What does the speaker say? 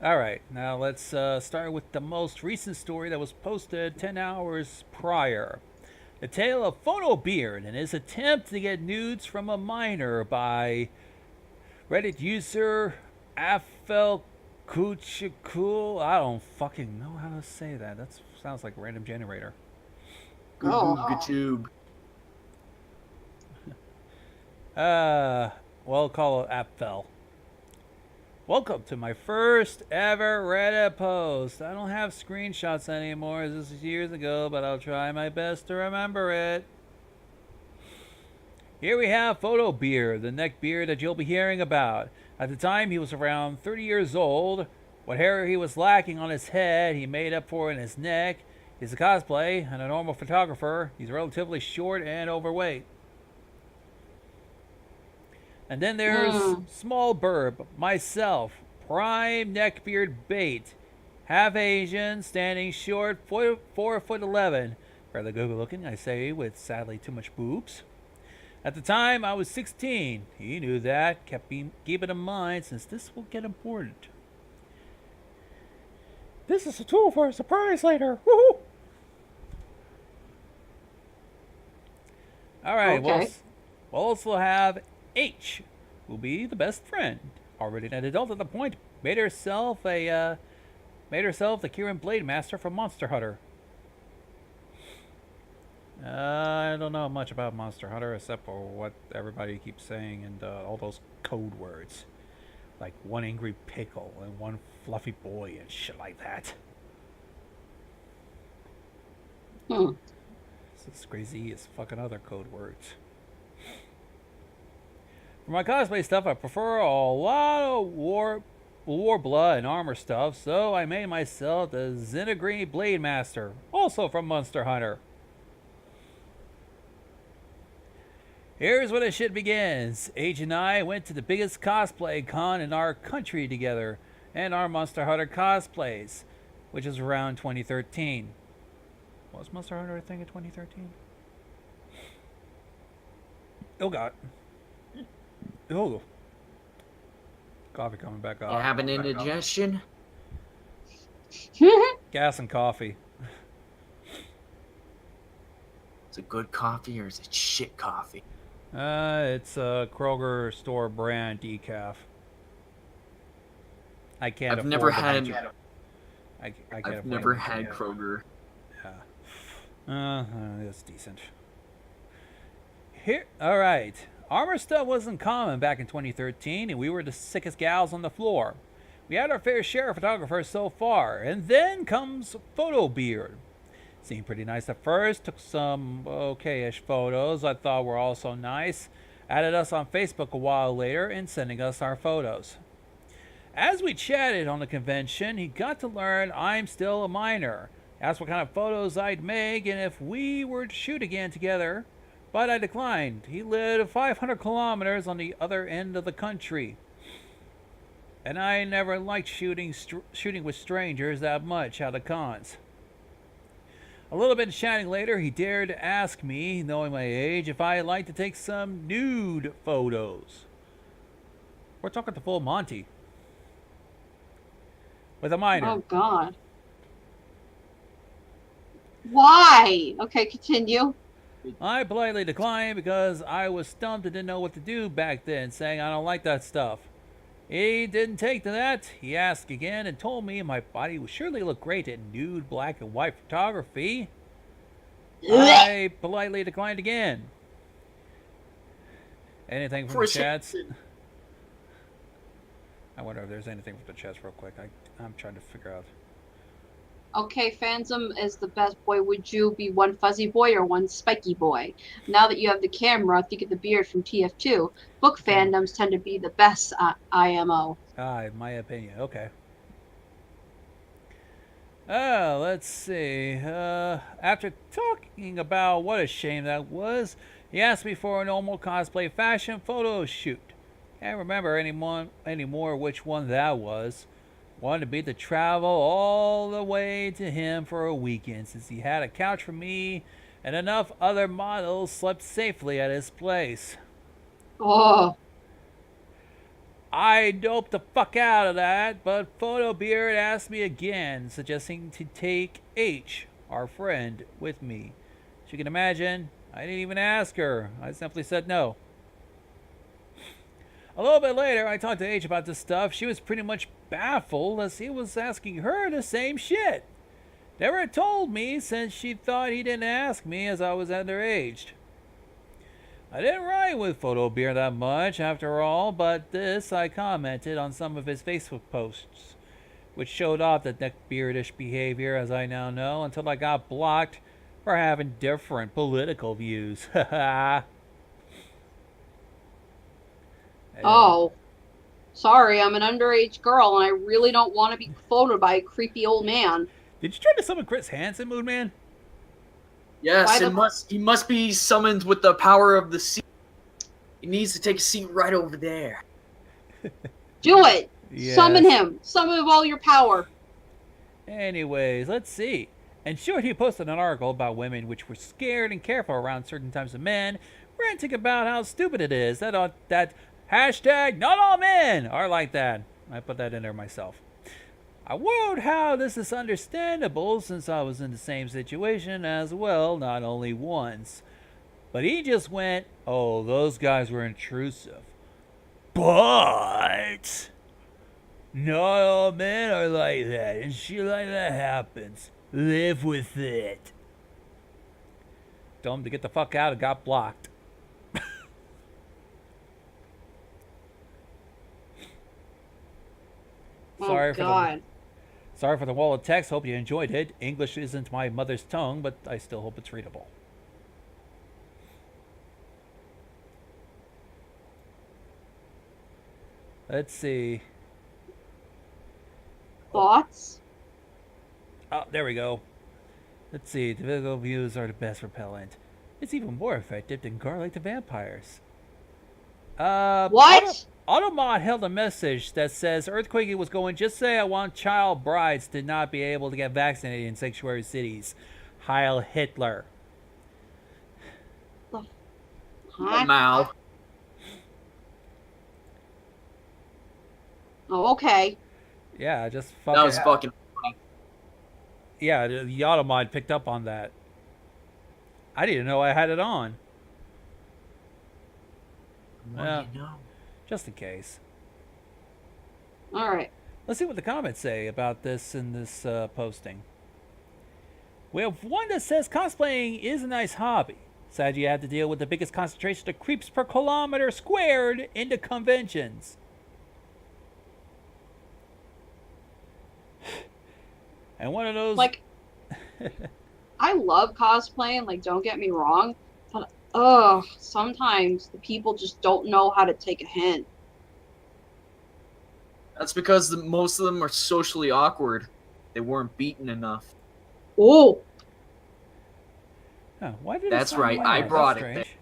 All right, now let's start with the most recent story that was posted 10 hours prior. The tale of Photobeard and his attempt to get nudes from a minor by Reddit user Afel Kuchikul. I don't fucking know how to say that. That sounds like a random generator. Goo Oh. goo gatube. Uh, we'll call it Apfel. Welcome to my first ever Reddit post. I don't have screenshots anymore. This is years ago, but I'll try my best to remember it. Here we have Photobeard, the neckbeard that you'll be hearing about. At the time, he was around 30 years old. What hair he was lacking on his head, he made up for in his neck. He's a cosplay and a normal photographer. He's relatively short and overweight. And then there's Small Burb, myself, prime neckbeard bait. Half Asian, standing short, 4'11". Fairly good looking, I say, with sadly too much boobs. At the time, I was 16. He knew that, keep it in mind since this will get important. This is a tool for a surprise later. Woohoo! Alright, Okay. we'll also have H, who'll be the best friend. Already an adult at the point, made herself the Kieran Blade Master from Monster Hunter. I don't know much about Monster Hunter except for what everybody keeps saying and all those code words. Like one angry pickle and one fluffy boy and shit like that. It's crazy as fucking other code words. For my cosplay stuff, I prefer a lot of war blood and armor stuff, so I made myself the Xenogreen Blade Master, also from Monster Hunter. Here's where the shit begins. Age and I went to the biggest cosplay con in our country together, and our Monster Hunter cosplays, which is around 2013. Was Monster Hunter a thing in 2013? Oh god. Oh. Coffee coming back up. You have an indigestion? Gas and coffee. Is it good coffee or is it shit coffee? It's a Kroger store brand decaf. I can't. I've never had. I've never had Kroger. Yeah. It's decent. Here, all right. Armor stuff wasn't common back in 2013, and we were the sickest gals on the floor. We had our fair share of photographers so far, and then comes Photobeard. Seemed pretty nice at first, took some okay-ish photos I thought were also nice, added us on Facebook a while later, and sending us our photos. As we chatted on the convention, he got to learn I'm still a minor, asked what kind of photos I'd make, and if we were to shoot again together, but I declined. He lived 500 kilometers on the other end of the country. And I never liked shooting with strangers that much at the cons. A little bit of chatting later, he dared to ask me, knowing my age, if I'd like to take some nude photos. We're talking to full Monty. With a minor. Oh, God. Why? Okay, continue. I politely declined because I was stumped and didn't know what to do back then, saying I don't like that stuff. He didn't take to that. He asked again and told me my body would surely look great in nude black and white photography. I politely declined again. Anything from the chats? I wonder if there's anything from the chats real quick. I'm trying to figure out. Okay, Phantom is the best boy. Would you be one fuzzy boy or one spiky boy? Now that you have the camera, think of the beard from TF2. Book fandoms tend to be the best IMO. In my opinion. Okay. Let's see. After talking about what a shame that was, he asked me for a normal cosplay fashion photo shoot. Can't remember anymore which one that was. Wanted me to travel all the way to him for a weekend since he had a couch for me and enough other models slept safely at his place. Oh. I doped the fuck out of that, but Photobeard asked me again, suggesting to take H, our friend, with me. As you can imagine, I didn't even ask her. I simply said no. A little bit later, I talked to H about this stuff. She was pretty much baffled as he was asking her the same shit. Never told me since she thought he didn't ask me as I was underage. I didn't write with Photobeard that much after all, but this I commented on some of his Facebook posts, which showed off the neckbeardish behavior as I now know, until I got blocked for having different political views. Oh. Sorry, I'm an underage girl and I really don't want to be photoed by a creepy old man. Did you try to summon Chris Hansen, Moonman? Yes, he must be summoned with the power of the sea. He needs to take a seat right over there. Do it! Yes. Summon him! Summon with all your power! Anyways, let's see. In short, he posted an article about women which were scared and careful around certain types of men, ranting about how stupid it is that hashtag not all men are like that. I put that in there myself. I wrote how this is understandable since I was in the same situation as well, not only once. But he just went, oh, those guys were intrusive. But not all men are like that, and shit like that happens. Live with it. Told him to get the fuck out and got blocked. Oh, God. Sorry for the wall of text. Hope you enjoyed it. English isn't my mother's tongue, but I still hope it's readable. Let's see. Thoughts? Oh, there we go. Let's see. The visual views are the best repellent. It's even more effective than garlic to vampires. What? Automod held a message that says Earthquake was going, just say I want child brides to not be able to get vaccinated in sanctuary cities. Heil Hitler. Huh? Mao. Oh, okay. Yeah, just fucking... That was fucking funny. Yeah, the Automod picked up on that. I didn't know I had it on. Well, you know. Just in case. Alright. Let's see what the comments say about this in this posting. We have one that says cosplaying is a nice hobby. Sad you have to deal with the biggest concentration of creeps per kilometer squared into conventions. And one of those... Like, I love cosplaying, like, don't get me wrong. But, sometimes the people just don't know how to take a hint. That's because most of them are socially awkward. They weren't beaten enough. Oh! Huh, why did it That's sound right, like I that? brought That's it strange.